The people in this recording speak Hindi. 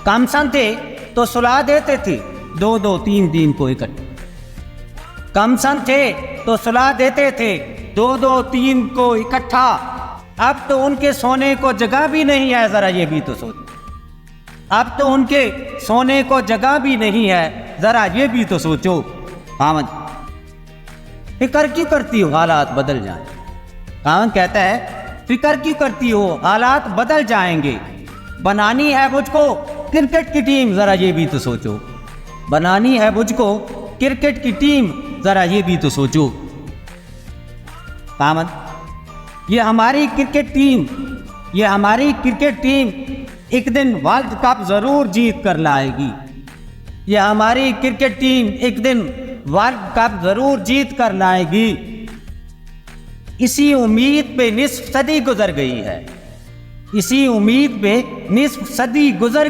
कम सन थे तो सुला देते थे 2-2 3-3 को इकट्ठे। कम सन थे तो सुला देते थे 2-2 3 को इकट्ठा। अब तो उनके सोने को जगह भी नहीं है, जरा ये भी तो सोचो। अब तो उनके सोने को जगह भी नहीं है, जरा ये भी तो सोचो। कामन फिक्र क्यों करती हो हालात बदल जाए। कामन कहता है फिक्र क्यों करती हो हालात बदल जाएंगे। बनानी है मुझको क्रिकेट की टीम, जरा ये भी तो सोचो। बनानी है मुझको क्रिकेट की टीम, जरा ये भी तो सोचो। कामन ये हमारी क्रिकेट टीम एक दिन वर्ल्ड कप जरूर जीत कर लाएगी। ये हमारी क्रिकेट टीम एक दिन वर्ल्ड कप जरूर जीत कर लाएगी। इसी उम्मीद पे निस्फ सदी गुजर गई है। इसी उम्मीद पे निस्फ सदी गुजर